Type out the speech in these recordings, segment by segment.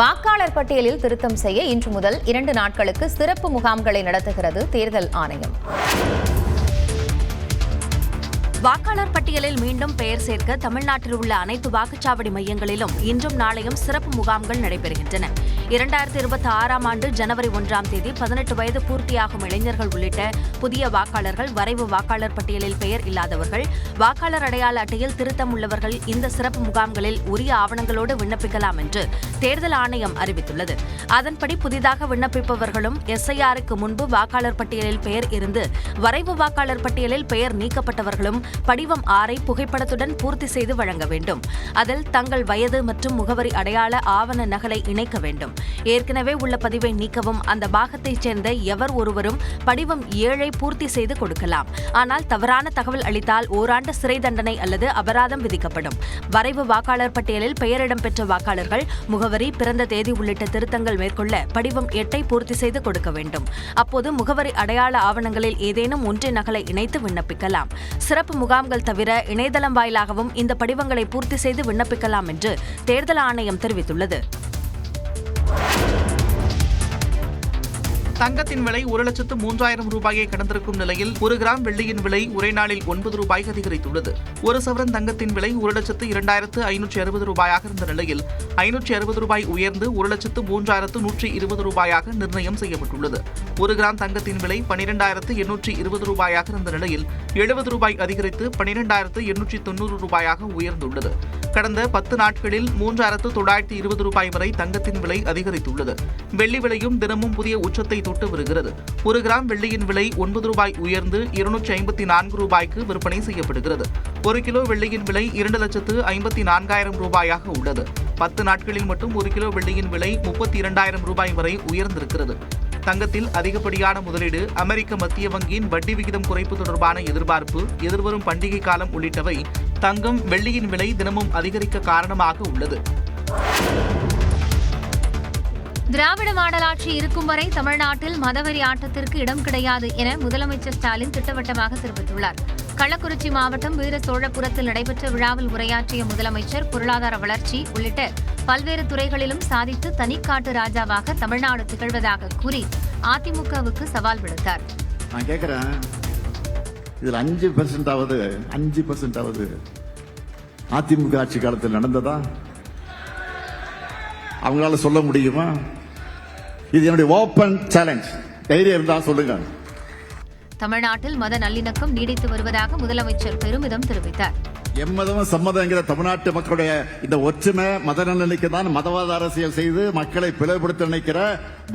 வாக்காளர் பட்டியலில் திருத்தம் செய்ய இன்று முதல் 2 நாட்களுக்கு சிறப்பு முகாம்களை நடத்துகிறது தேர்தல் ஆணையம். வாக்காளர் பட்டியலில் மீண்டும் பெயர் சேர்க்க தமிழ்நாட்டில் உள்ள அனைத்து வாக்குச்சாவடி மையங்களிலும் இன்றும் நாளையும் சிறப்பு முகாம்கள் நடைபெறுகின்றன. 2026 ஆண்டு ஜனவரி 1ஆம் தேதி 18 வயது பூர்த்தியாகும் இளைஞர்கள் உள்ளிட்ட புதிய வாக்காளர்கள், வரைவு வாக்காளர் பட்டியலில் பெயர் இல்லாதவர்கள், வாக்காளர் அடையாள அட்டையில் திருத்தம் உள்ளவர்கள் இந்த சிறப்பு முகாம்களில் உரிய ஆவணங்களோடு விண்ணப்பிக்கலாம் என்று தேர்தல் ஆணையம் அறிவித்துள்ளது. அதன்படி புதிதாக விண்ணப்பிப்பவர்களும் SIRக்கு முன்பு வாக்காளர் பட்டியலில் பெயர் இருந்து வரைவு வாக்காளர் பட்டியலில் பெயர் நீக்கப்பட்டவர்களும் படிவம் 6 புகைப்படத்துடன் பூர்த்தி செய்து வழங்க வேண்டும். அதில் தங்கள் வயது மற்றும் முகவரி அடையாள ஆவண நகலை இணைக்க வேண்டும். ஏற்கனவே உள்ள பதிவை நீக்கவும் அந்த பாகத்தைச் சேர்ந்த எவர் ஒருவரும் படிவம் 7 பூர்த்தி செய்து கொடுக்கலாம். ஆனால் தவறான தகவல் அளித்தால் ஓராண்டு சிறை தண்டனை அல்லது அபராதம் விதிக்கப்படும். வரைவு வாக்காளர் பட்டியலில் பெயரிடம் பெற்ற வாக்காளர்கள் முகவரி, பிறந்த தேதி உள்ளிட்ட திருத்தங்கள் மேற்கொள்ள படிவம் 8 பூர்த்தி செய்து கொடுக்க வேண்டும். அப்போது முகவரி அடையாள ஆவணங்களில் ஏதேனும் ஒன்றின் நகலை இணைத்து விண்ணப்பிக்கலாம். சிறப்பு முகாம்கள் தவிர இணையதளம் வாயிலாகவும் இந்த படிவங்களை பூர்த்தி செய்து விண்ணப்பிக்கலாம் என்று தேர்தல் ஆணையம் தெரிவித்துள்ளது. தங்கத்தின் விலை 1,03,000 ரூபாயை கடந்திருக்கும் நிலையில் 1 கிராம் வெள்ளியின் விலை ஒரே நாளில் 9 ரூபாய் அதிகரித்துள்ளது. 1 சவரன் தங்கத்தின் விலை 1,02,560 ரூபாயாக இருந்த நிலையில் 560 ரூபாய் உயர்ந்து 1,03,120 ரூபாயாக நிர்ணயம் செய்யப்பட்டுள்ளது. 1 கிராம் தங்கத்தின் விலை 12,820 ரூபாயாக இருந்த நிலையில் 70 ரூபாய் அதிகரித்து 12,890 ரூபாயாக உயர்ந்துள்ளது. கடந்த 10 நாட்களில் 3,920 ரூபாய் வரை தங்கத்தின் விலை அதிகரித்துள்ளது. வெள்ளி விலையும் தினமும் புதிய உச்சத்தை தொட்டு வருகிறது. 1 கிராம் வெள்ளியின் விலை 9 ரூபாய் உயர்ந்து 254 ரூபாய்க்கு விற்பனை செய்யப்படுகிறது. 1 கிலோ வெள்ளியின் விலை 2,54,000 ரூபாயாக உள்ளது. 10 நாட்களில் மட்டும் 1 கிலோ வெள்ளியின் விலை 32,000 ரூபாய் வரை உயர்ந்திருக்கிறது. தங்கத்தில் அதிகப்படியான முதலீடு, அமெரிக்க மத்திய வங்கியின் வட்டி விகிதம் குறைப்பு தொடர்பான எதிர்பார்ப்பு, எதிர்வரும் பண்டிகை காலம் உள்ளிட்டவை தங்கம், வெள்ளியின் விலை தினமும் அதிகரிக்க காரணமாக உள்ளது. திராவிட மாடலாட்சி இருக்கும் வரை தமிழ்நாட்டில் மதவெறி ஆட்டத்திற்கு இடம் கிடையாது என முதலமைச்சர் ஸ்டாலின் திட்டவட்டமாக தெரிவித்துள்ளார். கள்ளக்குறிச்சி மாவட்டம் வீர சோழபுரத்தில் நடைபெற்ற விழாவில் உரையாற்றிய முதலமைச்சர் பொருளாதார வளர்ச்சி உள்ளிட்ட பல்வேறு துறைகளிலும் சாதித்து தனிக்காட்டு ராஜாவாக தமிழ்நாடு திகழ்வதாக கூறி அதிமுகவுக்கு சவால் விடுத்தார். நான் கேட்கிறேன், இதில் 5% அதிமுக ஆட்சி காலத்தில் நடந்ததா? அவங்களால சொல்ல முடியுமா? இது என்னுடைய ஓபன் சேலஞ்ச். தைரியம் இருந்தா சொல்லுங்க. தமிழ்நாட்டில் மத நல்லிணக்கம் நீடித்து வருவதாக முதலமைச்சர் பெருமிதம் தெரிவித்தார். எம்மதமும் சம்மதங்கிற தமிழ்நாட்டு மக்களுடைய இந்த ஒற்றுமை மத நல்லிணக்கு தான் மதவாத அரசியல் செய்து மக்களை பிளவுபடுத்த நினைக்கிற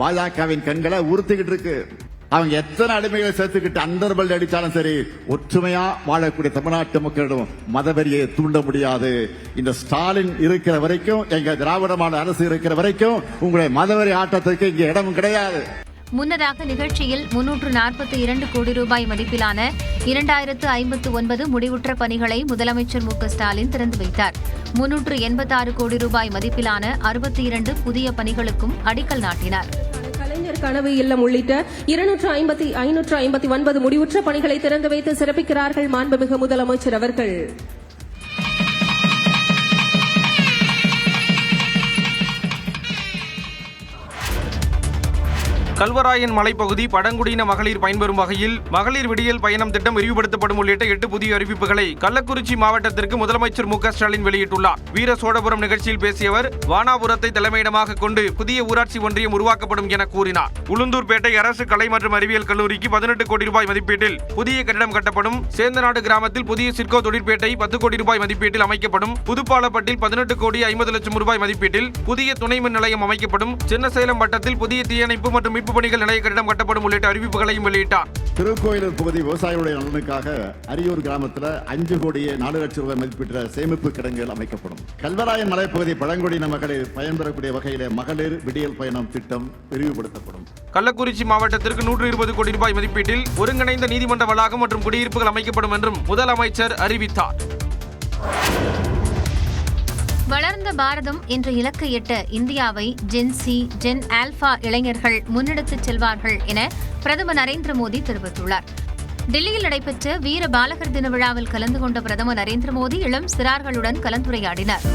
பாஜகவின் கண்களை உறுத்திக்கிட்டு இருக்கு. அவங்க எத்தனை அடிமைகளை சேர்த்துக்கிட்டு அண்டர்பல்ட் அடிச்சாலும் சரி, ஒற்றுமையா வாழக்கூடிய தமிழ்நாட்டு மக்களிடம் மதவெறியை தூண்ட முடியாது. இந்த ஸ்டாலின் இருக்கிற வரைக்கும், எங்க திராவிட மாடல் அரசு இருக்கிற வரைக்கும் உங்களுடைய மதவெறி ஆட்டத்திற்கு இங்கே இடமும் கிடையாது. முன்னதாக நிகழ்ச்சியில் 342 கோடி ரூபாய் மதிப்பிலான 2059 முடிவுற்ற பணிகளை முதலமைச்சர் மு க ஸ்டாலின் திறந்து வைத்தார். 386 கோடி ரூபாய் மதிப்பிலான 62 புதிய பணிகளுக்கும் அடிக்கல் நாட்டினார். கலைஞர் கனவு இல்லம் உள்ளிட்ட 559 முடிவுற்ற பணிகளை திறந்து வைத்து சிறப்பிக்கிறார்கள் மாண்புமிகு முதலமைச்சர் அவர்கள். கல்வராயன் மலைப்பகுதி பழங்குடியின மகளிர் பயன்பெறும் வகையில் மகளிர் விடியல் பயணம் திட்டம் விரிவுபடுத்தப்படும் உள்ளிட்ட 8 புதிய அறிவிப்புகளை கள்ளக்குறிச்சி மாவட்டத்திற்கு முதலமைச்சர் மு க ஸ்டாலின் வெளியிட்டுள்ளார். வீர சோழபுரம் நிகழ்ச்சியில் பேசிய அவர், வானாபுரத்தை தலைமையிடமாக கொண்டு புதிய ஊராட்சி ஒன்றியம் உருவாக்கப்படும் என கூறினார். உளுந்தூர்பேட்டை அரசு கலை மற்றும் அறிவியல் கல்லூரிக்கு 18 கோடி ரூபாய் மதிப்பீட்டில் புதிய கட்டிடம் கட்டப்படும். சேந்தநாடு கிராமத்தில் புதிய சிட்கோ தொழிற்பேட்டை 10 கோடி ரூபாய் மதிப்பீட்டில் அமைக்கப்படும். புதுப்பாலப்பட்டில் 18 கோடி 50 லட்சம் ரூபாய் மதிப்பீட்டில் புதிய துணை மின் நிலையம் அமைக்கப்படும். சின்னசேலம் வட்டத்தில் புதிய தீயணைப்பு மற்றும் மீட்பு பணிகள் நிலைய கட்டிடம் கட்டப்படும் உள்ளிட்ட அறிவிப்புகளையும் வெளியிட்டார். திருக்கோயிலூர் பகுதி விவசாயிகளுடைய நலனுக்காக அரியூர் கிராமத்தில் 5 கோடியே 4 லட்சம் ரூபாய் மதிப்பீட்ட சேமிப்பு கிடங்குகள் அமைக்கப்படும். கல்வராயன் மலைப்பகுதி பழங்குடியின மகளிர் பயன்பெறக்கூடிய வகையிலே மகளிர் விடியல் பயணம் திட்டம் விரிவுபடுத்தப்படும். கள்ளக்குறிச்சி மாவட்டத்திற்கு 120 கோடி ரூபாய் மதிப்பீட்டில் ஒருங்கிணைந்த நீதிமன்ற வளாகம் மற்றும் குடியிருப்புகள் அமைக்கப்படும் என்றும் முதலமைச்சர் அறிவித்தார். வளர்ந்த பாரதம் என்ற இலக்கை எட்ட இந்தியாவை ஜென் சி, ஜென் ஆல்பா இளைஞர்கள் முன்னெடுத்துச் செல்வார்கள் என பிரதமர் நரேந்திர மோடி தெரிவித்துள்ளார். டெல்லியில் நடைபெற்ற வீர பாலகர் தின விழாவில் கலந்து கொண்ட பிரதமர் நரேந்திர மோடி இளம் சிறார்களுடன் கலந்துரையாடினார்.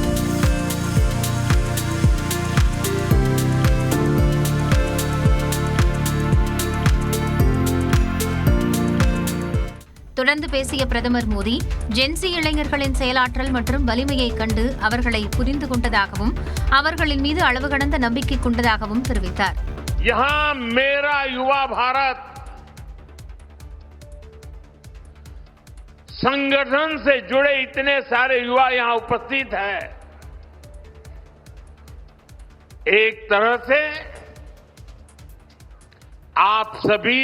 தொடர்ந்து பேசிய பிரதமர் மோடி ஜென்சி இளைஞர்களின் செயலாற்றல் மற்றும் வலிமையை கண்டு அவர்களை புரிந்து கொண்டதாகவும் அவர்களின் மீது அளவு கடந்த நம்பிக்கை கொண்டதாகவும் தெரிவித்தார். यहाँ मेरा युवा भारत संगठन से जुड़े इतने सारे युवा यहाँ उपस्थित हैं. एक तरह से आप सभी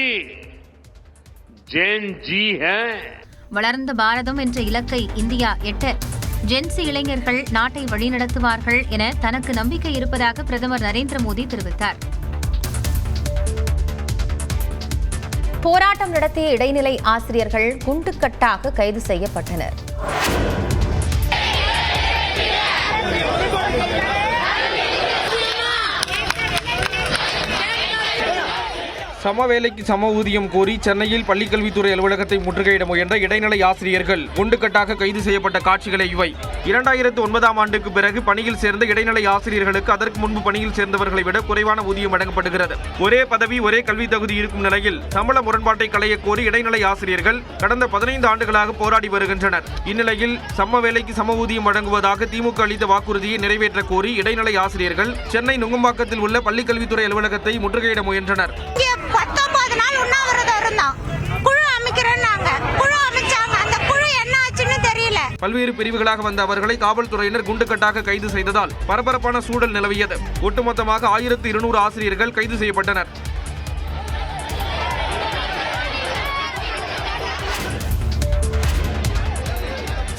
जेन जी हैं. வளர்ந்த பாரதம் என்ற இலக்கை இந்தியா எட்ட ஜென்சி இளைஞர்கள் நாட்டை வழிநடத்துவார்கள் என தனக்கு நம்பிக்கை இருப்பதாக பிரதமர் நரேந்திர மோடி தெரிவித்தார். போராட்டம் நடத்திய இடைநிலை ஆசிரியர்கள் குண்டுக்கட்டாக கைது செய்யப்பட்டனர். சம வேலைக்கு சம ஊதியம் கோரி சென்னையில் பள்ளிக்கல்வித்துறை அலுவலகத்தை முற்றுகையிட முயன்ற இடைநிலை ஆசிரியர்கள் குண்டுக்கட்டாக கைது செய்யப்பட்ட காட்சிகளை இவை. 2009ஆம் ஆண்டுக்கு பிறகு பணியில் சேர்ந்த இடைநிலை ஆசிரியர்களுக்கு அதற்கு முன்பு பணியில் சேர்ந்தவர்களை விட குறைவான ஊதியம் வழங்கப்படுகிறது. ஒரே பதவி ஒரே கல்வி தகுதி இருக்கும் நிலையில் சம்பள முரண்பாட்டை களைய கோரி இடைநிலை ஆசிரியர்கள் கடந்த 15 ஆண்டுகளாக போராடி வருகின்றனர். இந்நிலையில் சம வேலைக்கு சம ஊதியம் வழங்குவதாக திமுக அளித்த வாக்குறுதியை நிறைவேற்ற கோரி இடைநிலை ஆசிரியர்கள் சென்னை நுங்கம்பாக்கத்தில் உள்ள பள்ளிக்கல்வித்துறை அலுவலகத்தை முற்றுகையிட முயன்றனர். 19 நாள் உண்ணாவிரதம் இருந்தோம். குழு அமைக்கிறோம்னாங்க. குழு அமைச்சாங்க. அந்த குழு என்ன ஆச்சுன்னு தெரியல. பல்வேறு பிரிவுகளாக வந்த அவர்களை காவல்துறையினர் குண்டுக்கட்டாக கைது செய்ததால் பரபரப்பான சூழல் நிலவியது. ஒட்டுமொத்தமாக 1200 ஆசிரியர்கள் கைது செய்யப்பட்டனர்.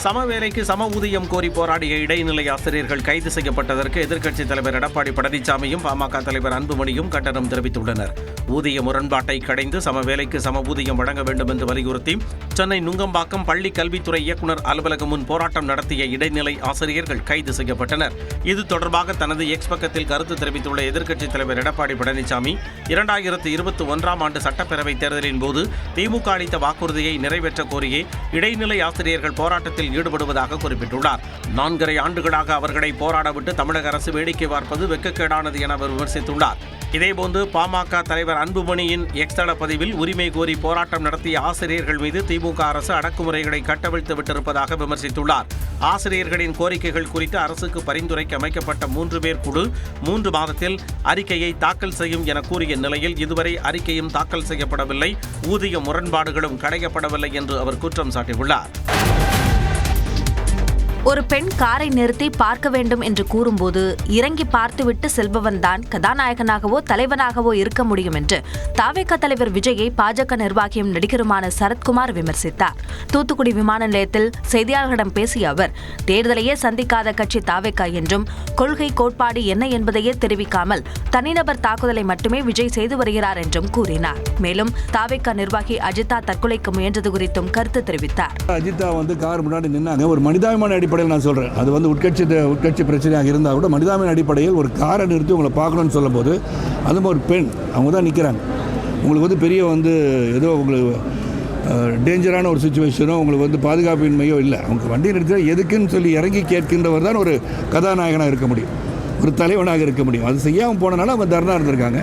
சம வேலைக்கு சம ஊதியம் கோரி போராடிய இடைநிலை ஆசிரியர்கள் கைது செய்யப்பட்டதற்கு எதிர்க்கட்சித் தலைவர் எடப்பாடி பழனிசாமியும் பாமக தலைவர் அன்புமணியும் கண்டனம் தெரிவித்துள்ளனர். ஊதிய முரண்பாட்டை கடைந்து சம வேலைக்கு சம ஊதியம் வழங்க வேண்டும் என்று வலியுறுத்தி சென்னை நுங்கம்பாக்கம் பள்ளி கல்வித்துறை இயக்குநர் அலுவலகம் முன் போராட்டம் நடத்திய இடைநிலை ஆசிரியர்கள் கைது செய்யப்பட்டனர். இது தொடர்பாக தனது எக்ஸ் பக்கத்தில் கருத்து தெரிவித்துள்ள எதிர்க்கட்சித் தலைவர் எடப்பாடி பழனிசாமி 2021ஆம் ஆண்டு சட்டப்பேரவைத் தேர்தலின் போது திமுக அளித்த வாக்குறுதியை நிறைவேற்ற கோரியே இடைநிலை ஆசிரியர்கள் போராட்டத்தில் ஈடுபடுவதாக குறிப்பிட்டுள்ளார். 4.5 ஆண்டுகளாக அவர்களை போராடவிட்டு தமிழக அரசு வேடிக்கை பார்ப்பது வெட்கக்கேடானது என அவர் விமர்சித்துள்ளார். இதேபோன்று பாமக தலைவர் அன்புமணியின் எக்ஸ் தள பதிவில் உரிமை கோரி போராட்டம் நடத்திய ஆசிரியர்கள் மீது திமுக அரசு அடக்குமுறைகளை கட்டவிழ்த்து விட்டிருப்பதாக விமர்சித்துள்ளார். ஆசிரியர்களின் கோரிக்கைகள் குறித்து அரசுக்கு பரிந்துரைக்க அமைக்கப்பட்ட 3 பேர் குழு 3 மாதத்தில் அறிக்கையை தாக்கல் செய்யும் என கூறிய நிலையில் இதுவரை அறிக்கையும் தாக்கல் செய்யப்படவில்லை, ஊதிய முரண்பாடுகளும் களையப்படவில்லை என்று அவர் குற்றம் சாட்டியுள்ளார். ஒரு பெண் காரை நிறுத்தி பார்க்க வேண்டும் என்று கூறும்போது இறங்கி பார்த்துவிட்டு செல்பவன்தான் கதாநாயகனாகவோ தலைவனாகவோ இருக்க முடியும் என்று தாவேகா தலைவர் விஜயை பாஜக நிர்வாகியும் நடிகருமான சரத்குமார் விமர்சித்தார். தூத்துக்குடி விமான நிலையத்தில் செய்தியாளர்களிடம் பேசிய அவர், தேர்தலையே சந்திக்காத கட்சி தாவேகா என்றும் கொள்கை கோட்பாடு என்ன என்பதையே தெரிவிக்காமல் தனிநபர் தாக்குதலை மட்டுமே விஜய் செய்து வருகிறார் என்றும் கூறினார். மேலும் தாவேகா நிர்வாகி அஜிதா தற்கொலைக்கு முயன்றது குறித்தும் கருத்து தெரிவித்தார். அஜிதா கார் முன்னாடி நின்னாங்க. ஒரு மனிதாபிமான அடிப்படையில் நான் சொல்றேன், அது உட்கட்சி பிரச்சனையாக இருந்தால் கூட மனிதாபிமான அடிப்படையில் ஒரு காரை நிறுத்தி உங்களை பார்க்கணும்னு சொல்லும் போது அதுவும் ஒரு பெண் அவங்க தான் நிற்கிறாங்க. உங்களுக்கு பெரிய ஏதோ உங்களுக்கு டேஞ்சரான ஒரு சுச்சுவேஷனோ உங்களுக்கு பாதுகாப்பின்மையோ இல்லை. அவங்க வண்டி நிறுத்தி எதுக்குன்னு சொல்லி இறங்கி கேட்கின்றவர் தான் ஒரு கதாநாயகனாக இருக்க முடியும், ஒரு தலைவனாக இருக்க முடியும். அது செய்யாமல் போனனால அவங்க தர்ணா இருந்திருக்காங்க.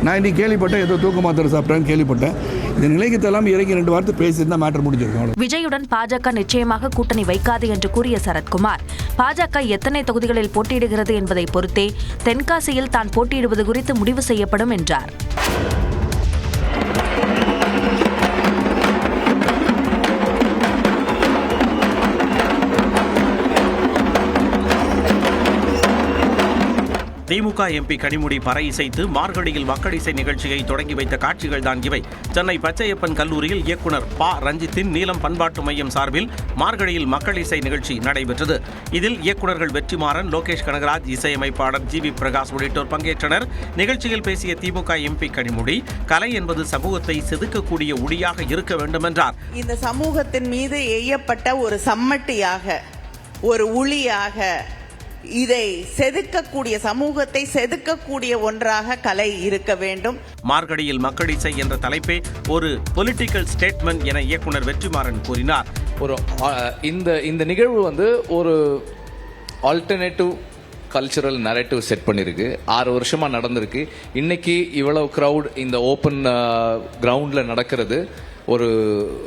நான் இன்னைக்கு கேள்விப்பட்டேன், ஏதோ தூக்க மாத்திரை சாப்பிட்டான்னு கேள்விப்பட்டேன். இந்த நிலைக்கு தள்ளாம இறங்கி 2 வார்த்தை பேசியிருந்தா மேட்டர் முடிஞ்சிருக்கும். விஜயுடன் பாஜக நிச்சயமாக கூட்டணி வைக்காது என்று கூறிய சரத்குமார், பாஜக எத்தனை தொகுதிகளில் போட்டியிடுகிறது என்பதை பொறுத்தே தென்காசியில் தான் போட்டியிடுவது குறித்து முடிவு செய்யப்படும் என்றார். திமுக எம்பி கனிமொழி பறை இசைத்து மார்கழியில் மக்களிசை நிகழ்ச்சியை தொடங்கி வைத்த காட்சிகள் தான் இவை. சென்னை பச்சையப்பன் கல்லூரியில் இயக்குனர் ப. ரஞ்சித்தின் நீலம் பண்பாட்டு மையம் சார்பில் மார்கழியில் மக்களிசை நிகழ்ச்சி நடைபெற்றது. இதில் இயக்குநர்கள் வெற்றிமாறன், லோகேஷ் கனகராஜ், இசையமைப்பாளர் ஜி. வி. பிரகாஷ் உள்ளிட்டோர் பங்கேற்றனர். நிகழ்ச்சியில் பேசிய திமுக எம்பி கனிமொழி, கலை என்பது சமூகத்தை செதுக்கக்கூடிய ஒளியாக இருக்க வேண்டும் என்றார். இந்த சமூகத்தின் மீது எய்யப்பட்ட ஒரு சம்மட்டியாக, ஒரு ஒளியாக, இதை செதுக்கக்கூடிய, சமூகத்தை செதுக்கக்கூடிய ஒன்றாக கலை இருக்க வேண்டும். மார்கழியில் மக்களிசை என்ற தலைப்பே ஒரு பொலிட்டிக்கல் ஸ்டேட்மெண்ட் என இயக்குனர் வெற்றிமாறன் கூறினார். இந்த நிகழ்வு ஒரு ஆல்டர்னேட்டிவ் கல்ச்சுரல் நரேட்டிவ் செட் பண்ணிருக்கு. 6 வருஷமா நடந்திருக்கு. இன்னைக்கு இவ்வளவு கிரவுட் இந்த ஓப்பன் கிரவுண்ட்ல நடக்கிறது ஒரு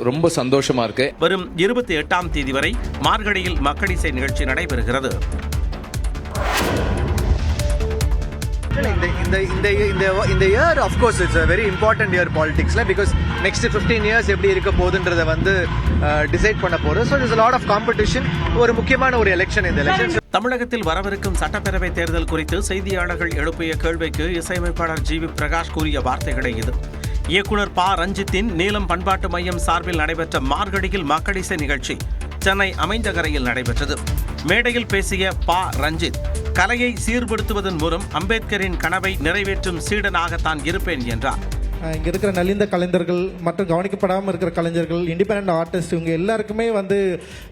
ரொம்ப சந்தோஷமா இருக்கு. வரும் 28ஆம் தேதி வரை மார்கழியில் மக்களிசை நிகழ்ச்சி நடைபெறுகிறது. இந்த year of course it's a very important year politicsல because next 15 years எப்படி இருக்க போகுதுன்றத வந்து டிசைட் பண்ண போறோம். so there's a lot of competition. ஒரு முக்கியமான ஒரு எலெக்ஷன் இந்த எலெக்ஷன். தமிழகத்தில் வரவிருக்கும் சட்டப்பேரவை தேர்தல் குறித்து செய்தியாளர்கள் எழுப்பிய கேள்விக்கு இசையமைப்பாளர் ஜி.வி. பிரகாஷ் கூறிய வார்த்தைகளே இது. இயக்குனர் ப. ரஞ்சித்தின் நீலம் பண்பாட்டு மையம் சார்பில் நடைபெற்ற மார்கழியில் மக்களிசை நிகழ்ச்சி சென்னை அமைந்தகரையில் நடைபெற்றது. மேடையில் பேசிய ப. ரஞ்சித், கலையை சீர்படுத்துவதன் மூலம் அம்பேத்கரின் கனவை நிறைவேற்றும் சீடனாக தான் இருப்பேன் என்றார். இங்கே இருக்கிற நலிந்த கலைஞர்கள் மற்றும் கவனிக்கப்படாமல் இருக்கிற கலைஞர்கள், இண்டிபெண்ட் ஆர்டிஸ்ட், இவங்க எல்லாருக்குமே வந்து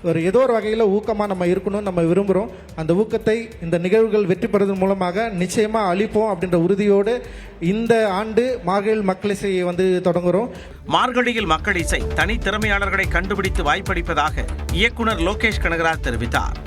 ஒரு ஏதோ ஒரு வகையில் ஊக்கமாக நம்ம இருக்கணும்னு நம்ம விரும்புகிறோம். அந்த ஊக்கத்தை இந்த நிகழ்வுகள் வெற்றி பெறுவதன் மூலமாக நிச்சயமாக அளிப்போம் அப்படின்ற உறுதியோடு இந்த ஆண்டு மார்கழியில் மக்களிசையை வந்து தொடங்குகிறோம். மார்கழியில் மக்களிசை தனி திறமையாளர்களை கண்டுபிடித்து வாய்ப்பளிப்பதாக இயக்குனர் லோகேஷ் கனகராஜ் தெரிவித்தார்.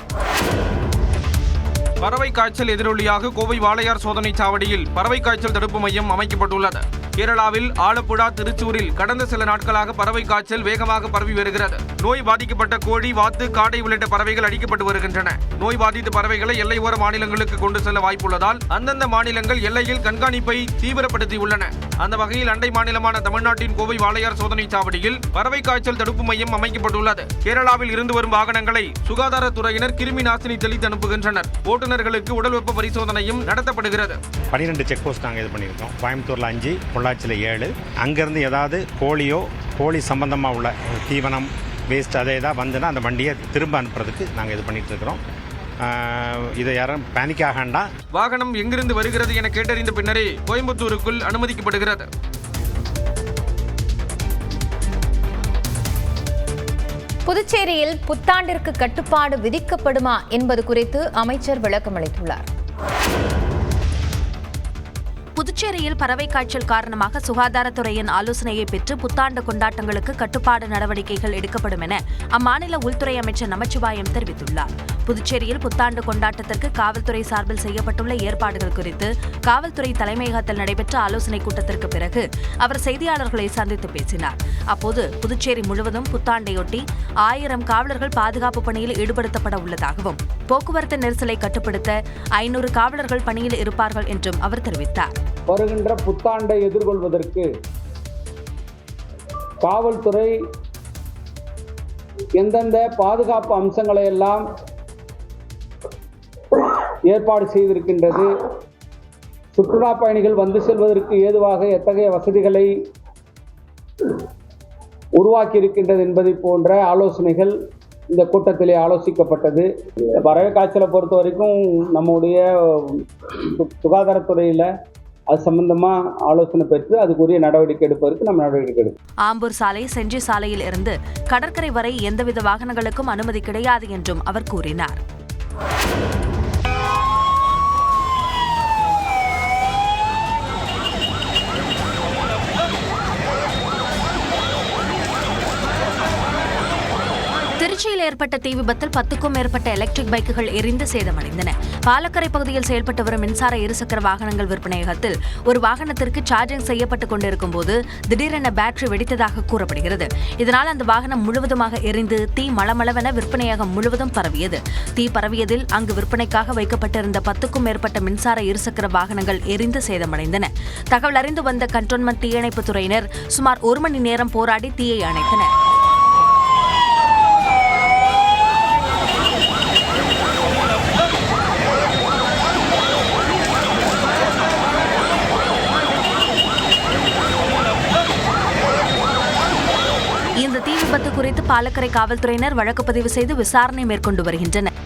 பறவை காய்ச்சல் எதிரொலியாக கோவை வாளையார் சோதனை சாவடியில் பறவை காய்ச்சல் தடுப்பு மையம் அமைக்கப்பட்டுள்ளது. கேரளாவில் ஆலப்புழா, திருச்சூரில் கடந்த சில நாட்களாக பறவை காய்ச்சல் வேகமாக பரவி வருகிறது. நோய் பாதிக்கப்பட்ட கோழி, வாத்து, காடை உள்ளிட்ட பறவைகள் அழிக்கப்பட்டு வருகின்றன. நோய் பாதித்த பறவைகளை எல்லையோர மாநிலங்களுக்கு கொண்டு செல்ல வாய்ப்புள்ளதால் அந்தந்த மாநிலங்கள் எல்லையில் கண்காணிப்பை தீவிரப்படுத்தியுள்ளன. அந்த வகையில் அண்டை மாநிலமான தமிழ்நாட்டின் கோவை வாளையார் சோதனை சாவடியில் பறவை காய்ச்சல் தடுப்பு மையம் அமைக்கப்பட்டுள்ளது. கேரளாவில் இருந்து வரும் வாகனங்களை சுகாதாரத்துறையினர் கிருமி நாசினி தெளித்து அனுப்புகின்றனர். ஓட்டுநர்களுக்கு உடல் வெப்ப பரிசோதனையும் நடத்தப்படுகிறது. 12 செக் போஸ்ட் நாங்கள் இது பண்ணியிருக்கோம். கோயம்புத்தூரில் 5, பொள்ளாச்சியில் 7. அங்கேருந்து ஏதாவது கோழி சம்பந்தமாக உள்ள தீவனம் வேஸ்ட் அதை ஏதாவது வந்துன்னா அந்த வண்டியை திரும்ப அனுப்புறதுக்கு நாங்கள் இது பண்ணிட்டு இருக்கிறோம். இதை யாரும் பேனிக் ஆகண்டா. வாகனம் எங்கிருந்து வருகிறது என கேட்டறிந்த பின்னரே கோயம்புத்தூருக்குள் அனுமதிக்கப்படுகிறது. புதுச்சேரியில் புத்தாண்டிற்கு கட்டுப்பாடு விதிக்கப்படுமா என்பது குறித்து அமைச்சர் விளக்கம் அளித்துள்ளார். புதுச்சேரியில் பறவை காய்ச்சல் காரணமாக சுகாதாரத்துறையின் ஆலோசனையை பெற்று புத்தாண்டு கொண்டாட்டங்களுக்கு கட்டுப்பாடு நடவடிக்கைகள் எடுக்கப்படும் என அம்மாநில உள்துறை அமைச்சர் நமச்சிவாயம் தெரிவித்துள்ளார். புதுச்சேரியில் புத்தாண்டு கொண்டாட்டத்திற்கு காவல்துறை சார்பில் செய்யப்பட்டுள்ள ஏற்பாடுகள் குறித்து காவல்துறை தலைமையகத்தில் நடைபெற்ற ஆலோசனைக் கூட்டத்திற்கு பிறகு அவர் செய்தியாளர்களை சந்தித்து பேசினார். அப்போது புதுச்சேரி முழுவதும் புத்தாண்டையொட்டி 1000 காவலர்கள் பாதுகாப்பு பணியில் ஈடுபடுத்தப்பட உள்ளதாகவும் போக்குவரத்து நெரிசலை கட்டுப்படுத்த 500 காவலர்கள் பணியில் இருப்பார்கள் என்றும் அவர் தெரிவித்தார். வருகின்ற புத்தாண்டை எதிர்கொள்வதற்கு காவல்துறை எந்தெந்த பாதுகாப்பு அம்சங்களை எல்லாம் ஏற்பாடு செய்திருக்கின்றது, சுற்றுலா பயணிகள் வந்து செல்வதற்கு ஏதுவாக எத்தகைய வசதிகளை உருவாக்கி இருக்கின்றது என்பதை போன்ற ஆலோசனைகள் இந்த கூட்டத்திலே ஆலோசிக்கப்பட்டது. பறவை காய்ச்சலை பொறுத்த வரைக்கும் நம்முடைய சுகாதாரத்துறையில் அது சம்பந்தமா ஆலோசனை பெற்று அதுக்குரிய நடவடிக்கை எடுப்பதற்கு நம்ம நடவடிக்கை எடுப்போம். ஆம்பூர் சாலை, செஞ்சி சாலையில் இருந்து கடற்கரை வரை எந்தவித வாகனங்களுக்கும் அனுமதி கிடையாது என்றும் அவர் கூறினார். திருச்சியில் ஏற்பட்ட தீ விபத்தில் 10க்கும் மேற்பட்ட எலக்ட்ரிக் பைக்குகள் எரிந்து சேதமடைந்தன. பாலக்கரை பகுதியில் செயல்பட்டு வரும் மின்சார இருசக்கர வாகனங்கள் விற்பனையகத்தில் ஒரு வாகனத்திற்கு சார்ஜிங் செய்யப்பட்டுக் கொண்டிருக்கும் போது திடீரென பேட்டரி வெடித்ததாக கூறப்படுகிறது. இதனால் அந்த வாகனம் முழுவதுமாக எரிந்து தீ மளமளவென விற்பனையகம் முழுவதும் பரவியது. தீ பரவியதில் அங்கு விற்பனைக்காக வைக்கப்பட்டிருந்த 10க்கும் மேற்பட்ட மின்சார இருசக்கர வாகனங்கள் எரிந்து சேதமடைந்தன. தகவல் அறிந்து வந்த கண்டோன்மெண்ட் தீயணைப்புத் துறையினர் சுமார் 1 மணி நேரம் போராடி தீயை அணைத்தனர். இந்த தீ விபத்து குறித்து பாலக்கரை காவல்துறையினர் வழக்கு பதிவு செய்து விசாரணை மேற்கொண்டு வருகின்றனர்.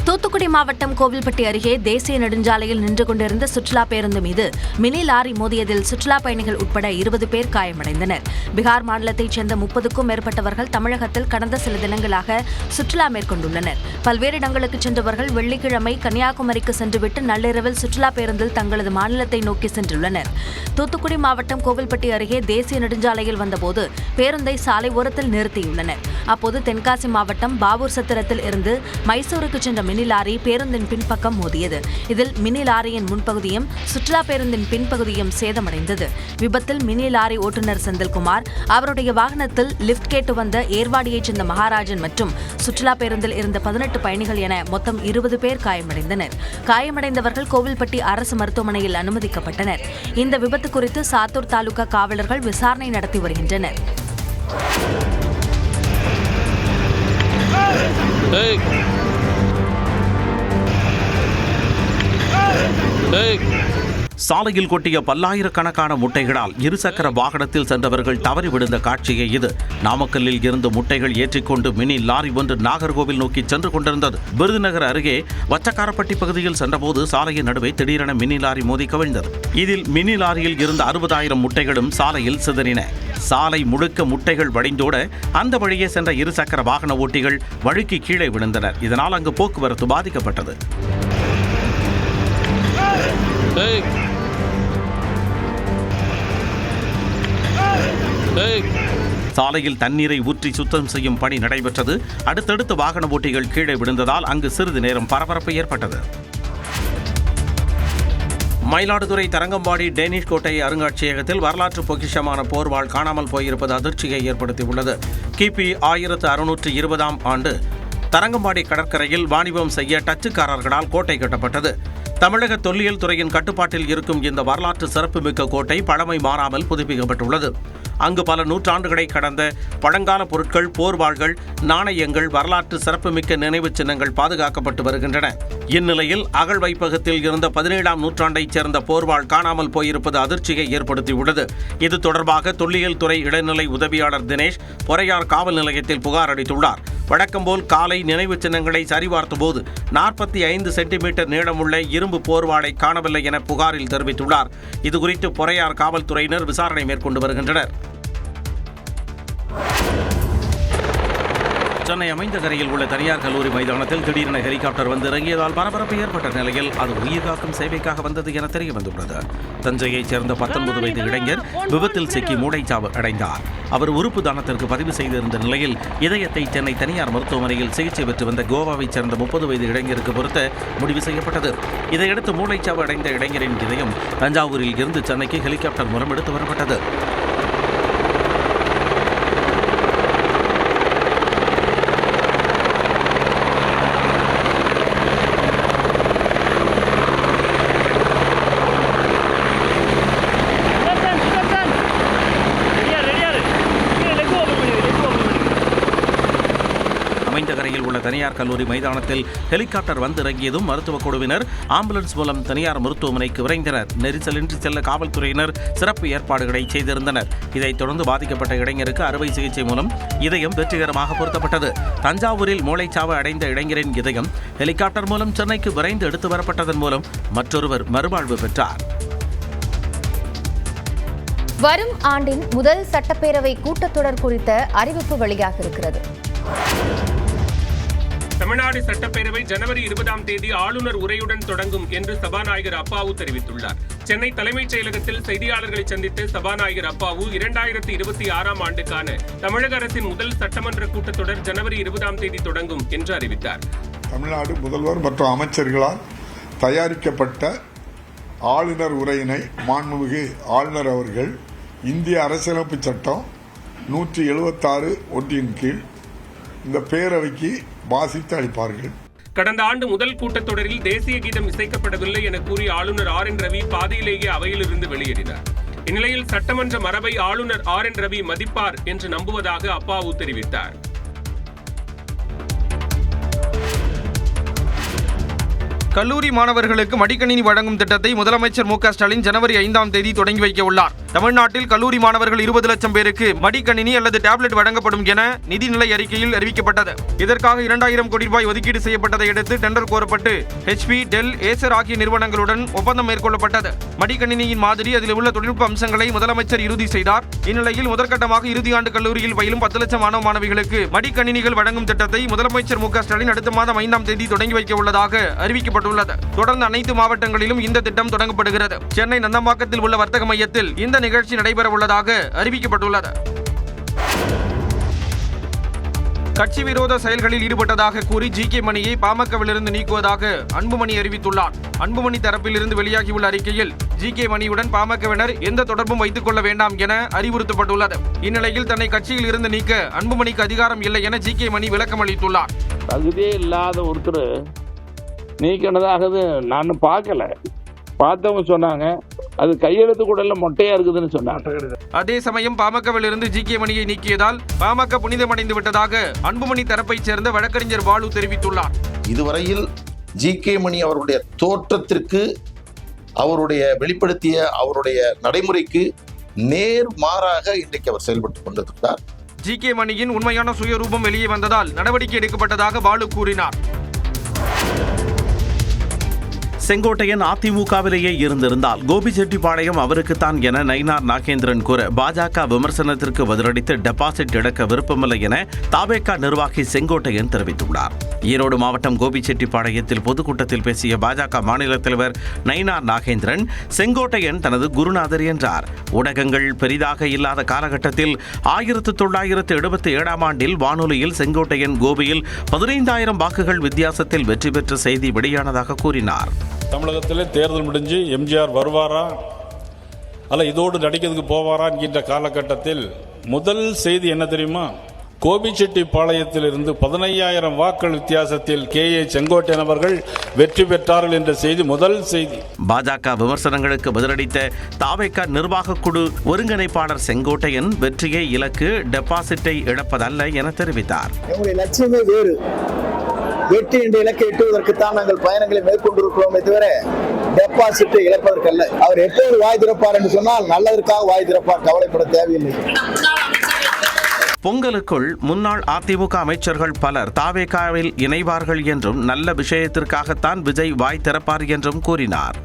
தூத்துக்குடி மாவட்டம் கோவில்பட்டி அருகே தேசிய நெடுஞ்சாலையில் நின்று கொண்டிருந்த சுற்றுலா பேருந்து மீது மினி லாரி மோதியதில் சுற்றுலா பயணிகள் உட்பட 20 பேர் காயமடைந்தனர். பீகார் மாநிலத்தைச் சேர்ந்த 30க்கும் மேற்பட்டவர்கள் தமிழகத்தில் கடந்த சில தினங்களாக சுற்றுலா மேற்கொண்டுள்ளனர். பல்வேறு இடங்களுக்கு சென்றவர்கள் வெள்ளிக்கிழமை கன்னியாகுமரிக்கு சென்றுவிட்டு நள்ளிரவில் சுற்றுலா பேருந்தில் தங்களது மாநிலத்தை நோக்கி சென்றுள்ளனர். தூத்துக்குடி மாவட்டம் கோவில்பட்டி அருகே தேசிய நெடுஞ்சாலையில் வந்தபோது பேருந்தை சாலை ஓரத்தில் நிறுத்தியுள்ளனர். அப்போது தென்காசி மாவட்டம் பாவூர் சத்திரத்தில் இருந்து மைசூருக்கு சென்ற மினி லாரி லாரி பேருந்தின் பின்பக்கம் மோதியது. இதில் மினி லாரியின் முன்பகுதியும் சுற்றுலா பேருந்தின் பின்பகுதியும் சேதமடைந்தது. விபத்தில் மினி லாரி ஓட்டுநர் செந்தில்குமார், அவருடைய வாகனத்தில் லிப்ட் கேட்டு வந்த ஏர்வாடியைச் சேர்ந்த மகாராஜன் மற்றும் சுற்றுலா பேருந்தில் இருந்த 18 பயணிகள் என மொத்தம் 20 பேர் காயமடைந்தனர். காயமடைந்தவர்கள் கோவில்பட்டி அரசு மருத்துவமனையில் அனுமதிக்கப்பட்டனர். இந்த விபத்து குறித்து சாத்தூர் தாலுகா காவலர்கள் விசாரணை நடத்தி வருகின்றனர். சாலையில் கொட்டிய பல்லாயிரக்கணக்கான முட்டைகளால் இருசக்கர வாகனத்தில் சென்றவர்கள் தவறி விழுந்த காட்சியே இது. நாமக்கல்லில் இருந்து முட்டைகள் ஏற்றிக்கொண்டு மினி லாரி ஒன்று நாகர்கோவில் நோக்கி சென்று கொண்டிருந்தது. விருதுநகர் அருகே வச்சக்காரப்பட்டி பகுதியில் சென்றபோது சாலையின் நடுவே திடீரென மினி லாரி மோதி கவிழ்ந்தது. இதில் மினி லாரியில் இருந்த 60,000 முட்டைகளும் சாலையில் சிதறின. சாலை முழுக்க முட்டைகள் வடிந்தோட அந்த வழியே சென்ற இருசக்கர வாகன ஓட்டிகள் வழுக்கி கீழே விழுந்தனர். இதனால் அங்கு போக்குவரத்து பாதிக்கப்பட்டது. சாலையில் தண்ணீரை ஊற்றி சுத்தம் செய்யும் பணி நடைபெற்றது. அடுத்தடுத்து வாகன ஓட்டிகள் கீழே விழுந்ததால் அங்கு சிறிது நேரம் பரபரப்பு ஏற்பட்டது. மயிலாடுதுறை தரங்கம்பாடி டேனிஷ் கோட்டை அருங்காட்சியகத்தில் வரலாற்று பொக்கிஷமான போர்வாள் காணாமல் போயிருப்பது அதிர்ச்சியை ஏற்படுத்தியுள்ளது. கிபி 1620ஆம் ஆண்டு தரங்கம்பாடி கடற்கரையில் வாணிபம் செய்ய டச்சுக்காரர்களால் கோட்டை கட்டப்பட்டது. தமிழக தொல்லியல் துறையின் கட்டுப்பாட்டில் இருக்கும் இந்த வரலாற்று சிறப்புமிக்க கோட்டை பழமை மாறாமல் புதுப்பிக்கப்பட்டுள்ளது. அங்கு பல நூற்றாண்டுகளை கடந்த பழங்கால பொருட்கள், போர்வாள்கள், நாணயங்கள், வரலாற்று சிறப்புமிக்க நினைவு சின்னங்கள் பாதுகாக்கப்பட்டு வருகின்றன. இந்நிலையில் அகழ்வைப்பகத்தில் இருந்த 17ஆம் நூற்றாண்டைச் சேர்ந்த போர்வாள் காணாமல் போயிருப்பது அதிர்ச்சியை ஏற்படுத்தியுள்ளது. இது தொடர்பாக தொல்லியல் துறை இடைநிலை உதவியாளர் தினேஷ் பொறையார் காவல் நிலையத்தில் புகார் அளித்துள்ளார். வழக்கம்போல் காலை நினைவு சின்னங்களை சரிபார்த்தபோது 45 சென்டிமீட்டர் நீளமுள்ள இரும்பு போர்வாளை காணவில்லை என புகாரில் தெரிவித்துள்ளார். இதுகுறித்து பொறையார் காவல்துறையினர் விசாரணை மேற்கொண்டு வருகின்றனர். சென்னை அமைந்தகரையில் உள்ள தனியார் கல்லூரி மைதானத்தில் திடீரென ஹெலிகாப்டர் வந்து இறங்கியதால் பரபரப்பு ஏற்பட்ட நிலையில் அது உயிர்காக்கும் சேவைக்காக வந்தது என தெரிய வந்துள்ளது. தஞ்சையைச் சேர்ந்த 19 வயது இளைஞர் விபத்தில் சிக்கி மூளைச்சாவு அடைந்தார். அவர் உறுப்பு தானத்திற்கு பதிவு செய்திருந்த நிலையில் இதயத்தை சென்னை தனியார் மருத்துவமனையில் சிகிச்சை பெற்று வந்த கோவாவைச் சேர்ந்த 30 வயது இளைஞருக்கு பொறுத்த முடிவு செய்யப்பட்டது. இதையடுத்து மூளைச்சாவு அடைந்த இளைஞரின் இதயம் தஞ்சாவூரில் இருந்து சென்னைக்கு ஹெலிகாப்டர் மூலம் எடுத்து வரப்பட்டது. அமைந்தகரையில் உள்ள தனியார் கல்லூரி மைதானத்தில் ஹெலிகாப்டர் வந்து இறங்கியதும் மருத்துவக் குழுவினர் ஆம்புலன்ஸ் மூலம் தனியார் மருத்துவமனைக்கு விரைந்தனர். நெரிசலின்றி செல்ல காவல்துறையினர் சிறப்பு ஏற்பாடுகளை செய்திருந்தனர். இதைத் தொடர்ந்து பாதிக்கப்பட்ட இளைஞருக்கு அறுவை சிகிச்சை மூலம் இதயம் வெற்றிகரமாக பொருத்தப்பட்டது. தஞ்சாவூரில் மூளைச்சாவு அடைந்த இளைஞரின் இதயம் ஹெலிகாப்டர் மூலம் சென்னைக்கு விரைந்து எடுத்து வரப்பட்டதன் மூலம் மற்றொருவர் மறுவாழ்வு பெற்றார். வரும் ஆண்டின் முதல் சட்டப்பேரவை கூட்டத்தொடர் குறித்த அறிவிப்பு வெளியாக இருக்கிறது. தமிழ்நாடு சட்டப்பேரவை ஜனவரி 20ஆம் தேதி ஆளுநர் உரையுடன் தொடங்கும் என்று சபாநாயகர் அப்பாவு தெரிவித்துள்ளார். சென்னை தலைமைச் செயலகத்தில் செய்தியாளர்களை சந்தித்த சபாநாயகர் அப்பாவு 2026ஆம் ஆண்டுக்கான தமிழக அரசின் முதல் சட்டமன்ற கூட்டத்தொடர் ஜனவரி 20ஆம் தேதி தொடங்கும் என்று அறிவித்தார். தமிழ்நாடு முதல்வர் மற்றும் அமைச்சர்களால் தயாரிக்கப்பட்ட ஆளுநர் உரையினை மாண்புமிகு ஆளுநர் அவர்கள் இந்திய அரசியலமைப்பு சட்டம் 176 ஒன்றின் கீழ் இந்த பேரவைக்கு வாசித்து அளிப்பார்கள். கடந்த ஆண்டு முதல் கூட்டத்தொடரில் தேசிய கீதம் இசைக்கப்படவில்லை என கூறி ஆளுநர் RN ரவி பாதியிலேயே அவையிலிருந்து வெளியேறினார். இந்நிலையில் சட்டமன்ற மரபை ஆளுநர் RN ரவி மதிப்பார் என்று நம்புவதாக அப்பாவு தெரிவித்தார். கல்லூரி மாணவர்களுக்கு மடிக்கணினி வழங்கும் திட்டத்தை முதலமைச்சர் மு க ஸ்டாலின் ஜனவரி 5ஆம் தேதி தொடங்கி வைக்க உள்ளார். தமிழ்நாட்டில் கல்லூரி மாணவர்கள் 20 லட்சம் பேருக்கு மடிக்கணினி அல்லது டேப்லெட் வழங்கப்படும் என நிதிநிலை அறிக்கையில் அறிவிக்கப்பட்டது. இதற்காக 2000 கோடி ரூபாய் ஒதுக்கீடு செய்யப்பட்டதை அடுத்து டெண்டர் கோரப்பட்டு HP, டெல், ஏசர் ஆகிய நிறுவனங்களுடன் ஒப்பந்தம் மேற்கொள்ளப்பட்டது. மடிக்கணினியின் மாதிரி, அதில் உள்ள தொழில்நுட்ப அம்சங்களை முதலமைச்சர் இறுதி செய்தார். இந்நிலையில் முதற்கட்டமாக இறுதியாண்டு கல்லூரியில் பயிலும் 10 லட்சம் மாணவ மாணவிகளுக்கு மடிக்கணினிகள் வழங்கும் திட்டத்தை முதலமைச்சர் மு க ஸ்டாலின் அடுத்த மாதம் 5ஆம் தேதி தொடங்கி வைக்க உள்ளதாக அறிவிக்கப்பட்டது. தொடர்ந்து அனைத்து மாவட்டங்களிலும் இந்த திட்டம் தொடங்கப்படுகிறது. சென்னை நந்தம்பாக்கத்தில் உள்ள வர்த்தக மையத்தில் இந்த நிகழ்ச்சி நடைபெற உள்ளதாக அறிவிக்கப்பட்டுள்ளது. கட்சி விரோத செயல்களில் ஈடுபட்டதாக கூறி ஜி.கே. மணியை பாமகவிலிருந்து நீக்குவதாக அன்புமணி அறிவித்துள்ளார். அன்புமணி தரப்பில் இருந்து வெளியாகியுள்ள அறிக்கையில் ஜி.கே. மணியுடன் பாமகவினர் எந்த தொடர்பும் வைத்துக் கொள்ள வேண்டாம் என அறிவுறுத்தப்பட்டுள்ளது. இந்நிலையில் தன்னை கட்சியில் இருந்து நீக்க அன்புமணிக்கு அதிகாரம் இல்லை என ஜி.கே. மணி விளக்கம் அளித்துள்ளார். தகுதியே இல்லாத ஒருத்தர் நீக்கினதாக நான் பார்க்கல. பார்த்தவங்க சொன்னாங்க அது கையெழுத்து கூட மொட்டையா இருக்குதுன்னு சொன்னாங்க. அதே சமயம் பாமகவில் இருந்து ஜி.கே. மணியை நீக்கியதால் பாமக புனிதமடைந்து விட்டதாக அன்புமணி தரப்பைச் சேர்ந்த வழக்கறிஞர் பாலு தெரிவித்துள்ளார். இதுவரையில் ஜி.கே. மணி அவருடைய தோற்றத்திற்கு, அவருடைய வெளிப்படுத்திய அவருடைய நடைமுறைக்கு நேர் மாறாக இன்றைக்கு அவர் செயல்பட்டுக் கொண்டிருக்கிறார். ஜி.கே. மணியின் உண்மையான சுயரூபம் வெளியே வந்ததால் நடவடிக்கை எடுக்கப்பட்டதாக பாலு கூறினார். செங்கோட்டையன் அதிமுகவிலேயே இருந்திருந்தால் கோபிச்செட்டிப்பாளையம் அவருக்குத்தான் என நயினார் நாகேந்திரன் கூற பாஜக விமர்சனத்திற்கு பதிலளித்து டெபாசிட் இழக்க விருப்பமில்லை என தாவேகா நிர்வாகி செங்கோட்டையன் தெரிவித்துள்ளார். ஈரோடு மாவட்டம் கோபிச்செட்டிப்பாளையத்தில் பொதுக்கூட்டத்தில் பேசிய பாஜக மாநில தலைவர் நயினார் நாகேந்திரன் செங்கோட்டையன் தனது குருநாதர் என்றார். ஊடகங்கள் பெரிதாக இல்லாத காலகட்டத்தில் 1977ஆம் ஆண்டில் வானொலியில் செங்கோட்டையன் கோபியில் 15,000 வாக்குகள் வித்தியாசத்தில் வெற்றி பெற்ற செய்தி வெளியானதாக கூறினார். தமிழகத்தில் தேர்தல் முடிஞ்சு எம்ஜிஆர் வருவாரா அல்ல இதோடு நடிக்கிறதுக்கு போவாரா என்கின்ற காலகட்டத்தில் முதல் செய்தி என்ன தெரியுமா? கோபிச்செட்டிப்பாளையத்தில் இருந்து 15,000 வாக்குகள் வித்தியாசத்தில் கே.ஏ. செங்கோட்டையன் அவர்கள் வெற்றி பெற்றார்கள் என்ற செய்தி முதல் செய்தி. பாஜக விமர்சனங்களுக்கு பதிலளித்த தாவேகா நிர்வாக குழு ஒருங்கிணைப்பாளர் செங்கோட்டையன் வெற்றியை இலக்கு, டெபாசிட்டை இழப்பதல்ல என தெரிவித்தார். லட்சியமே வேறு, வெற்றி என்ற இலக்கை எட்டுவதற்குத்தான் நாங்கள் பயணங்களை மேற்கொண்டிருக்கிறோமே தவிர டெபாசிட்டை இழப்பதற்கல்ல. அவர் எப்போது வாய் திறப்பார் என்று சொன்னால் நல்லதற்காக வாய் திறப்பார், கவலைப்பட தேவையில்லை. பொங்கலுக்குள் முன்னாள் அதிமுக அமைச்சர்கள் பலர் தாவேகாவில் இணைவார்கள் என்றும் நல்ல விஷயத்திற்காகத்தான் விஜய் வாய் திறப்பார் என்றும் கூறினார்.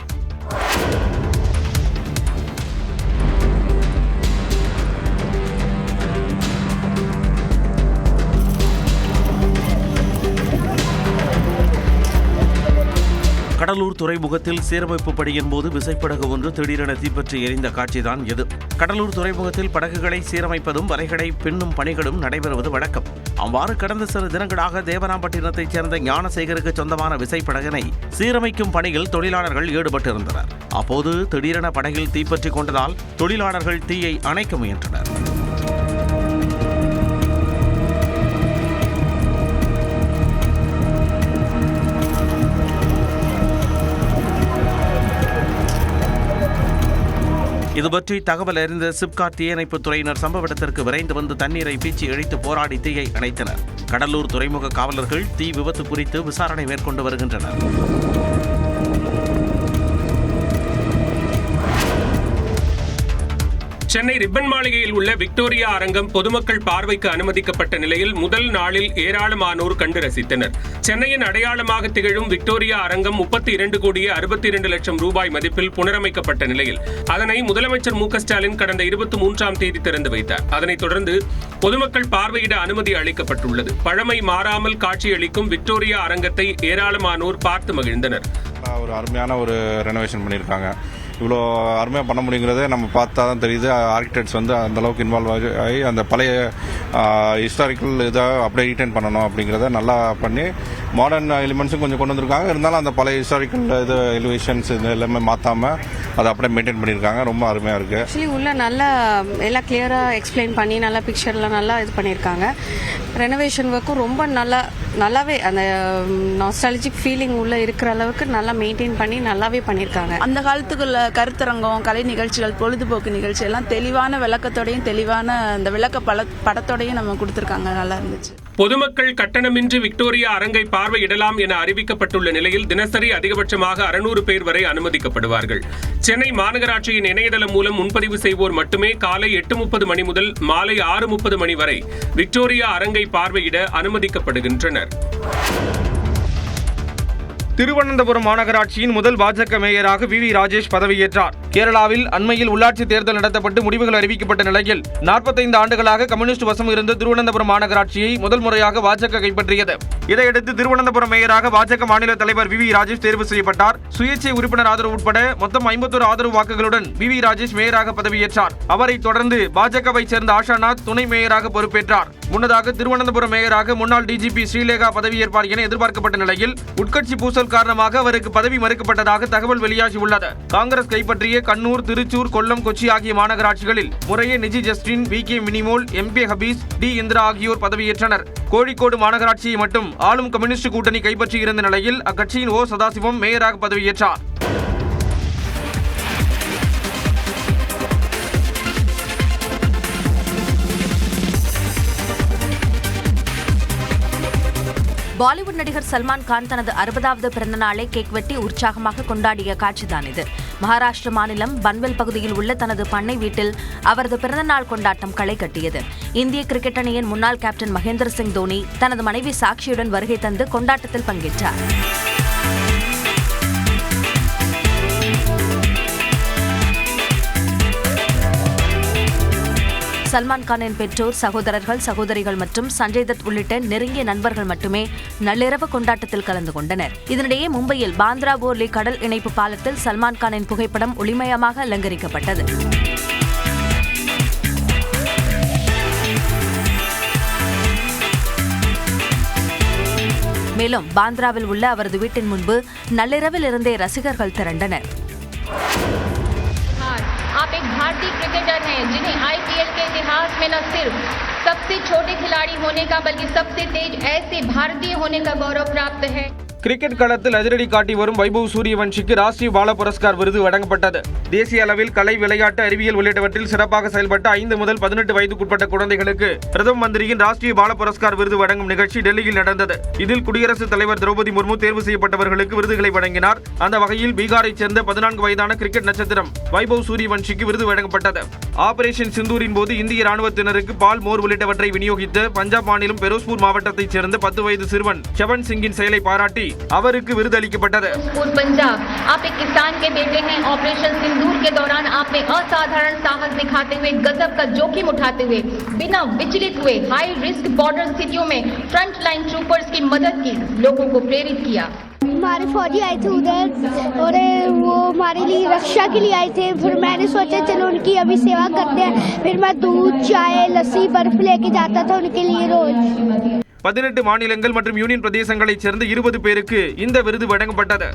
கடலூர் துறைமுகத்தில் சீரமைப்பு பணியின் போது விசைப்படகு ஒன்று திடீரென தீப்பற்றி எரிந்த காட்சிதான் இது. கடலூர் துறைமுகத்தில் படகுகளை சீரமைப்பதும் வரைகளை பின்னும் பணிகளும் நடைபெறுவது வழக்கம். அவ்வாறு கடந்த சில தினங்களாக தேவனாம்பட்டினத்தைச் சேர்ந்த ஞானசேகருக்கு சொந்தமான விசைப்படகினை சீரமைக்கும் பணியில் தொழிலாளர்கள் ஈடுபட்டிருந்தனர். அப்போது திடீரென படகில் தீப்பற்றி கொண்டதால் தொழிலாளர்கள் தீயை அணைக்க முயன்றனர். இதுபற்றி தகவல் அறிந்த சிப்காட் தீயணைப்புத் துறையினர் சம்பவ இடத்திற்கு விரைந்து வந்து தண்ணீரை பீச்சி இழைத்து போராடி தீயை அணைத்தனர். கடலூர் துறைமுக காவலர்கள் தீ விபத்து குறித்து விசாரணை மேற்கொண்டு வருகின்றனர். சென்னை ரிப்பன் மாளிகையில் உள்ள விக்டோரியா அரங்கம் பொதுமக்கள் பார்வைக்கு அனுமதிக்கப்பட்ட நிலையில் முதல் நாளில் ஏராளமானோர் கண்டு ரசித்தனர். சென்னையின் அடையாளமாக திகழும் விக்டோரியா அரங்கம் 32,62 லட்சம் ரூபாய் மதிப்பில் புனரமைக்கப்பட்ட நிலையில் அதனை முதலமைச்சர் மு.க.ஸ்டாலின் கடந்த 23ஆம் தேதி திறந்து வைத்தார். அதனைத் தொடர்ந்து பொதுமக்கள் பார்வையிட அனுமதி அளிக்கப்பட்டுள்ளது. பழமை மாறாமல் காட்சியளிக்கும் விக்டோரியா அரங்கத்தை ஏராளமானோர் பார்த்து மகிழ்ந்தனர். ஒரு அருமையான ஒரு ரெனோவேஷன் பண்ணியிருக்காங்க. இவ்வளோ அருமையாக பண்ண முடியுங்கிறத நம்ம பார்த்தா தான் தெரியுது. ஆர்கிடெக்ட்ஸ் வந்து அந்தளவுக்கு இன்வால்வ் ஆகி அந்த பழைய ஹிஸ்டாரிக்கல் இதாக அப்படியே ரீட்டைன் பண்ணணும் அப்படிங்கிறத நல்லா பண்ணி மாடர்ன் எலிமெண்ட்ஸும் கொஞ்சம் கொண்டு வந்திருக்காங்க. இருந்தாலும் அந்த பழைய ஹிஸ்டாரிக்கல் இது எலிவேஷன்ஸ் இது எல்லாமே மாற்றாமல் அதை அப்படியே மெயின்டைன் பண்ணியிருக்காங்க. ரொம்ப அருமையாக இருக்குது. ஆக்சுவலி உள்ள நல்லா எல்லாம் கிளியராக எக்ஸ்பிளைன் பண்ணி நல்லா பிக்சர்லாம் நல்லா இது பண்ணியிருக்காங்க. ரெனோவேஷன் ஒர்க்கும் ரொம்ப நல்லாவே அந்த நாஸ்டாலஜிக் ஃபீலிங் உள்ள இருக்கிற அளவுக்கு நல்லா மெயின்டைன் பண்ணி நல்லாவே பண்ணியிருக்காங்க. அந்த காலத்துக்குள்ள கருத்தரங்கம், கலை நிகழ்ச்சிகள், பொழுதுபோக்கு நிகழ்ச்சி எல்லாம் தெளிவான விளக்கத்தோடையும் தெளிவான அந்த விளக்க படத்தோடையும் நம்ம கொடுத்துருக்காங்க. நல்லா இருந்துச்சு. பொதுமக்கள் கட்டணமின்றி விக்டோரியா அரங்கை பார்வையிடலாம் என அறிவிக்கப்பட்டுள்ள நிலையில் தினசரி அதிகபட்சமாக 600 பேர் வரை அனுமதிக்கப்படுவார்கள். சென்னை மாநகராட்சியின் இணையதளம் மூலம் முன்பதிவு செய்வோர் மட்டுமே காலை 8:30 மணி முதல் மாலை 6:30 மணி வரை விக்டோரியா அரங்கை பார்வையிட அனுமதிக்கப்படுகின்றனர். திருவனந்தபுரம் மாநகராட்சியின் முதல் பாஜக மேயராக வி.வி. ராஜேஷ் பதவியேற்றார். கேரளாவில் அண்மையில் உள்ளாட்சி தேர்தல் நடத்தப்பட்டு முடிவுகள் அறிவிக்கப்பட்ட நிலையில் 45 ஆண்டுகளாக கம்யூனிஸ்ட் வசம் இருந்த திருவனந்தபுரம் மாநகராட்சியை முதல் முறையாக பாஜக கைப்பற்றியது. இதையடுத்து திருவனந்தபுரம் மேயராக பாஜக மாநில தலைவர் வி ராஜேஷ் தேர்வு செய்யப்பட்டார். சுயேட்சை உறுப்பினர் ஆதரவு உட்பட மொத்தம் 51 ஆதரவு வாக்குகளுடன் வி ராஜேஷ் மேயராக பதவியேற்றார். அவரை தொடர்ந்து பாஜகவை சேர்ந்த ஆஷாநாத் துணை மேயராக பொறுப்பேற்றார். முன்னதாக திருவனந்தபுரம் மேயராக முன்னாள் டிஜிபி ஸ்ரீலேகா பதவியேற்பார் என எதிர்பார்க்கப்பட்ட நிலையில் உட்கட்சி பூசல் காரணமாக அவருக்கு பதவி மறுக்கப்பட்டதாக தகவல் வெளியாகியுள்ளது. காங்கிரஸ் கைப்பற்றிய கண்ணூர், திருச்சூர், கொல்லம், கொச்சி ஆகிய மாநகராட்சிகளில் முறையே நிஜி ஜஸ்டின், வி.கே. மினிமோல், எம்.கே. ஹபீஸ், டி. இந்திரா ஆகியோர் பதவியேற்றனர். கோழிக்கோடு மாநகராட்சியை மட்டும் ஆளும் கம்யூனிஸ்ட் கூட்டணி கைப்பற்றியிருந்த நிலையில் அக்கட்சியின் ஓ. சதாசிவம் மேயராக பதவியேற்றார். பாலிவுட் நடிகர் சல்மான் கான் தனது 60வது பிறந்த நாளை கேக் வெட்டி உற்சாகமாக கொண்டாடிய காட்சிதான் இது. மகாராஷ்டிர மாநிலம் பன்வெல் பகுதியில் உள்ள தனது பண்ணை வீட்டில் அவரது பிறந்தநாள் கொண்டாட்டம் களை கட்டியது. இந்திய கிரிக்கெட் அணியின் முன்னாள் கேப்டன் மகேந்திர சிங் தோனி தனது மனைவி சாக்ஷியுடன் வருகை தந்து கொண்டாட்டத்தில் பங்கேற்றார். சல்மான் கானின் பெற்றோர், சகோதரர்கள், சகோதரிகள் மற்றும் சஞ்சய் தத் உள்ளிட்ட நெருங்கிய நண்பர்கள் மட்டுமே நள்ளிரவு கொண்டாட்டத்தில் கலந்து கொண்டனர். இதனிடையே மும்பையில் பாந்த்ரா போர்லி கடல் இணைப்பு பாலத்தில் சல்மான் கானின் புகைப்படம் ஒளிமயமாக அலங்கரிக்கப்பட்டது. மேலும் பாந்த்ராவில் உள்ள அவரது வீட்டின் முன்பு நள்ளிரவில் இருந்தே ரசிகர்கள் திரண்டனர். आप एक भारतीय क्रिकेटर हैं जिन्हें IPL के इतिहास में न सिर्फ सबसे छोटे खिलाड़ी होने का बल्कि सबसे तेज ऐसे भारतीय होने का गौरव प्राप्त है. கிரிக்கெட் களத்தில் அதிரடி காட்டி வரும் வைபவ் சூரியவன்ஷிக்கு ராஷ்டிரிய பால புரஸ்கார் விருது வழங்கப்பட்டது. தேசிய அளவில் கலை, விளையாட்டு, அறிவியல் உள்ளிட்டவற்றில் சிறப்பாக செயல்பட்ட 5 முதல் 18 வயதுக்குட்பட்ட குழந்தைகளுக்கு பிரதம மந்திரியின் ராஷ்டிரிய பால புரஸ்கார் விருது வழங்கும் நிகழ்ச்சி டெல்லியில் நடந்தது. இதில் குடியரசுத் தலைவர் திரௌபதி முர்மு தேர்வு செய்யப்பட்டவர்களுக்கு விருதுகளை வழங்கினார். அந்த வகையில் பீகாரைச் சேர்ந்த 14 வயதான கிரிக்கெட் நட்சத்திரம் வைபவ் சூரியவன்ஷிக்கு விருது வழங்கப்பட்டது. ஆபரேஷன் சிந்தூரின் போது இந்திய ராணுவத்தினருக்கு பால், மோர் உள்ளிட்டவற்றை விநியோகித்த பஞ்சாப் மாநிலம் பெரோஸ்பூர் மாவட்டத்தைச் சேர்ந்த 10 வயது சிறுவன் ஷவன் சிங்கின் செயலை பாராட்டி அவருக்கு விருது அளிக்கப்பட்டது. पंजाब, आप एक किसान के बेटे हैं. ऑपरेशन सिंदूर के दौरान आपने असाधारण साहस दिखाते हुए, गजब का जोखिम उठाते हुए, बिना विचलित हुए हाई रिस्क बॉर्डर स्थितियों में फ्रंट लाइन ट्रूपर्स की मदद की, लोगों को प्रेरित किया. हमारे फौजी आए थे उधर और वो हमारे लिए रक्षा के लिए आए थे. फिर मैंने सोचा चलो उनकी अभी सेवा करते हैं. फिर मैं दूध, चाय, लस्सी, बर्फ लेके जाता था उनके लिए रोज. 18 மாநிலங்கள் மற்றும் யூனியன் பிரதேசங்களைச் சேர்ந்த 20 பேருக்கு இந்த விருது வழங்கப்பட்டது.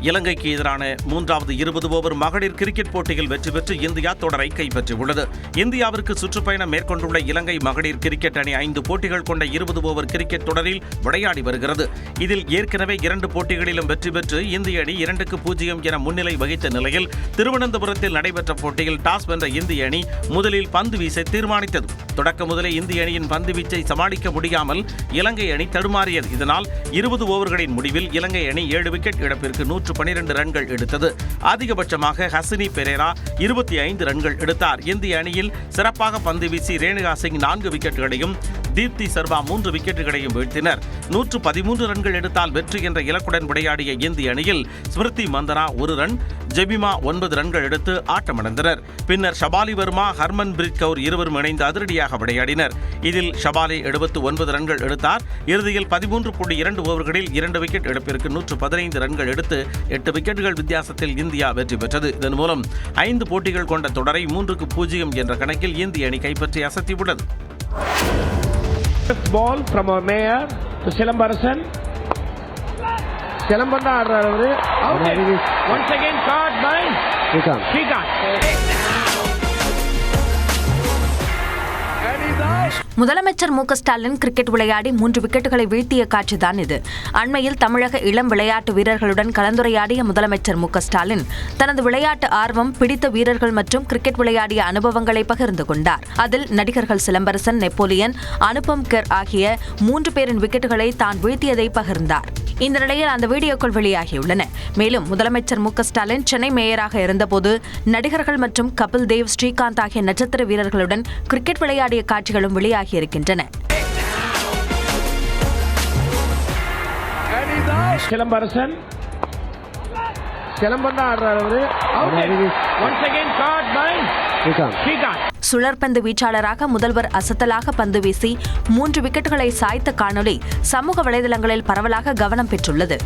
இலங்கைக்கு எதிரான 3வது 20 ஓவர் மகளிர் கிரிக்கெட் போட்டியில் வெற்றி பெற்று இந்தியா தொடரை கைப்பற்றியுள்ளது. இந்தியாவிற்கு சுற்றுப்பயணம் மேற்கொண்டுள்ள இலங்கை மகளிர் கிரிக்கெட் அணி 5 போட்டிகள் கொண்ட 20 ஓவர் கிரிக்கெட் தொடரில் விளையாடி வருகிறது. இதில் ஏற்கனவே 2 போட்டிகளிலும் வெற்றி பெற்று இந்திய அணி 2-0 என முன்னிலை வகித்த நிலையில் திருவனந்தபுரத்தில் நடைபெற்ற போட்டியில் டாஸ் வென்ற இந்திய அணி முதலில் பந்து வீச தீர்மானித்தது. தொடக்க முதலே இந்திய அணியின் பந்து வீச்சை சமாளிக்க முடியாமல் இலங்கை அணி தடுமாறியது. இதனால் 20 ஓவர்களின் முடிவில் இலங்கை அணி 7 விக்கெட் இழப்பிற்கு 112 ரன்கள் எடுத்தது. அதிகபட்சமாக ஹசினி பெரேரா 25 ரன்கள் எடுத்தார். இந்திய அணியில் சிறப்பாக பந்து வீசி ரேணுகா சிங் 4 விக்கெட்டுகளையும், தீப்தி சர்மா 3 விக்கெட்டுகளையும் வீழ்த்தினர். 113 ரன்கள் எடுத்தால் வெற்றி என்ற இலக்குடன் விளையாடிய இந்திய அணியில் ஸ்மிருதி மந்தனா 1 ரன், ஜெபிமா 9 ரன்கள் எடுத்து ஆட்டமிழந்தனர். பின்னர் ஷபாலி வர்மா, ஹர்மன் பிரீத் கவுர் இருவரும் இணைந்து அதிரடியாக விளையாடினர். இதில் ஷபாலி 79 ரன்கள் எடுத்தார். இறுதியில் 13.2 ஓவர்களில் 2 விக்கெட் இழப்பிற்கு 115 ரன்கள் எடுத்து 8 விக்கெட்டுகள் வித்தியாசத்தில் இந்தியா வெற்றி பெற்றது. இதன் மூலம் 5 போட்டிகள் கொண்ட தொடரை 3-0 என்ற கணக்கில் இந்திய அணி கைப்பற்றி அசத்தியுள்ளது. பால் ஃப்ரம் அவர் மேயர் டு சிலம்பரசன். சிலம்பம் தான் ஆடுறாரு அவரு. Once again caught by Srikanth. முதலமைச்சர் மு க ஸ்டாலின் கிரிக்கெட் விளையாடி 3 விக்கெட்டுகளை வீழ்த்திய காட்சிதான் இது. அண்மையில் தமிழக இளம் விளையாட்டு வீரர்களுடன் கலந்துரையாடிய முதலமைச்சர் மு க ஸ்டாலின் தனது விளையாட்டு ஆர்வம், பிடித்த வீரர்கள் மற்றும் கிரிக்கெட் விளையாடிய அனுபவங்களை பகிர்ந்து கொண்டார். அதில் நடிகர்கள் சிலம்பரசன், நெப்போலியன், அனுபம் கெர் ஆகிய 3 பேரின் விக்கெட்டுகளை தான் வீழ்த்தியதை பகிர்ந்தார். இந்த நிலையில் அந்த வீடியோக்கள் வெளியாகியுள்ளன. மேலும் முதலமைச்சர் மு க ஸ்டாலின் சென்னை மேயராக இருந்தபோது நடிகர்கள் மற்றும் கபில் தேவ், ஸ்ரீகாந்த் ஆகிய நட்சத்திர வீரர்களுடன் கிரிக்கெட் விளையாடிய காட்சிகளும் வெளியாகியிருக்கின்றன. சிலம்பரசன் சிலம்பம் தான் ஆடுறாரு அவரு. சுழற்பந்து வீச்சாளராக முதல்வர் அசத்தலாக பந்து வீசி 3 விக்கெட்டுகளை சாய்த்த காணொலி சமூக வலைதளங்களில் பரவலாக கவனம் பெற்றுள்ளது.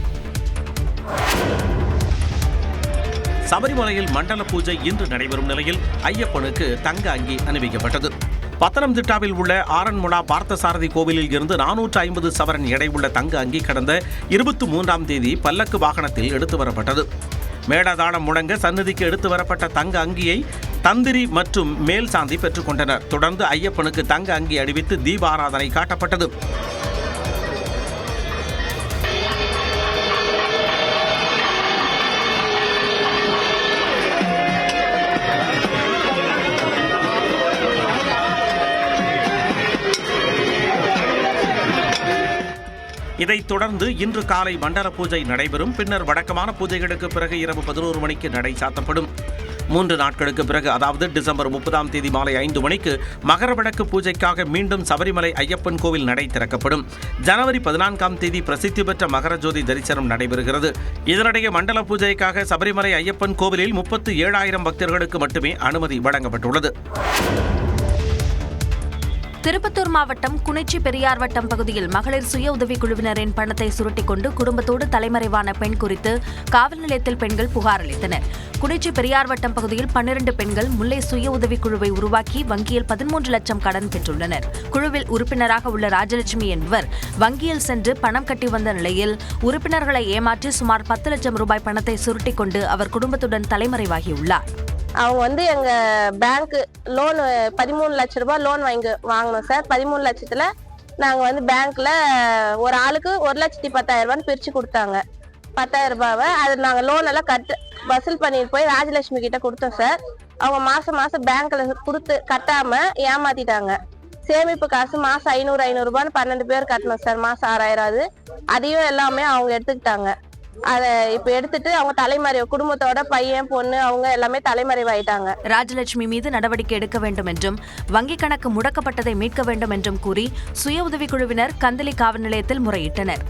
சபரிமலையில் மண்டல பூஜை இன்று நடைபெறும் நிலையில் ஐயப்பனுக்கு தங்க அங்கி அணிவிக்கப்பட்டது. பத்தனம்திட்டாவில் உள்ள ஆரன்முளா பார்த்தசாரதி கோவிலில் இருந்து 450 சவரன் எடை உள்ள தங்க அங்கி கடந்த 23ஆம் தேதி பல்லக்கு வாகனத்தில் எடுத்து வரப்பட்டது. மேளதாளம் முழங்க சன்னதிக்கு எடுத்து வரப்பட்ட தங்க அங்கியை தந்திரி மற்றும் மேல் சாந்தி பெற்றுக் கொண்டனர். தொடர்ந்து ஐயப்பனுக்கு தங்க அங்கி அணிவித்து தீபாராதனை காட்டப்பட்டது. இதைத் தொடர்ந்து இன்று காலை மண்டல பூஜை நடைபெறும். பின்னர் வழக்கமான பூஜைகளுக்கு பிறகு இரவு 11 மணிக்கு நடை சாத்தப்படும். 3 நாட்களுக்கு பிறகு, அதாவது டிசம்பர் 30ஆம் தேதி மாலை 5 மணிக்கு மகர விளக்கு பூஜைக்காக மீண்டும் சபரிமலை ஐயப்பன் கோவில் நடை திறக்கப்படும். ஜனவரி 14ஆம் தேதி பிரசித்தி பெற்ற மகர ஜோதி தரிசனம் நடைபெறுகிறது. இதனிடையே மண்டல பூஜைக்காக சபரிமலை ஐயப்பன் கோவிலில் 37,000 பக்தர்களுக்கு மட்டுமே அனுமதி வழங்கப்பட்டுள்ளது. திருப்பத்தூர் மாவட்டம் குனிச்சி பெரியார் வட்டம் பகுதியில் மகளிர் சுய உதவிக்குழுவினரின் பணத்தை சுருட்டிக் கொண்டு குடும்பத்தோடு தலைமறைவான பெண் குறித்து காவல் நிலையத்தில் பெண்கள் புகார் அளித்தனர். குனிச்சி பெரியார் வட்டம் பகுதியில் 12 பெண்கள் முல்லை சுய உதவிக்குழுவை உருவாக்கி வங்கியில் 13 லட்சம் கடன் பெற்றுள்ளனர். குழுவில் உறுப்பினராக உள்ள ராஜலட்சுமி என்பவர் வங்கியில் சென்று பணம் கட்டி வந்த நிலையில் உறுப்பினர்களை ஏமாற்றி சுமார் 10 லட்சம் ரூபாய் பணத்தை சுருட்டிக் கொண்டு அவர் குடும்பத்துடன் தலைமறைவாகியுள்ளார். அவங்க எங்க பேங்க் லோன் 13 லட்சம் ரூபாய் லோன் வாங்கினோம் சார். 13 லட்சத்துல நாங்க பேங்க்ல ஒரு ஆளுக்கு 1,10,000 ரூபான்னு பிரிச்சு கொடுத்தாங்க. 10,000 ரூபாவை அது நாங்க லோன் எல்லாம் வசூல் பண்ணிட்டு போய் ராஜலட்சுமி கிட்ட கொடுத்தோம் சார். அவங்க மாசம் மாசம் பேங்க்ல கொடுத்து கட்டாம ஏமாத்திட்டாங்க. சேமிப்பு காசு மாசம் 500 ரூபான்னு 12 பேர் கட்டணும் சார். மாசம் 6,000. அதையும் எல்லாமே அவங்க எடுத்துக்கிட்டாங்க. அதை இப்ப எடுத்துட்டு அவங்க தலைமறைவு குடும்பத்தோட பையன் பொண்ணு அவங்க எல்லாமே தலைமறைவாயிட்டாங்க. ராஜலட்சுமி மீது நடவடிக்கை எடுக்க வேண்டும் என்றும் வங்கிக் கணக்கு முடக்கப்பட்டதை மீட்க வேண்டும் என்றும் கூறி சுய உதவிக்குழுவினர் கந்தளி காவல் நிலையத்தில் முறையிட்டனர்.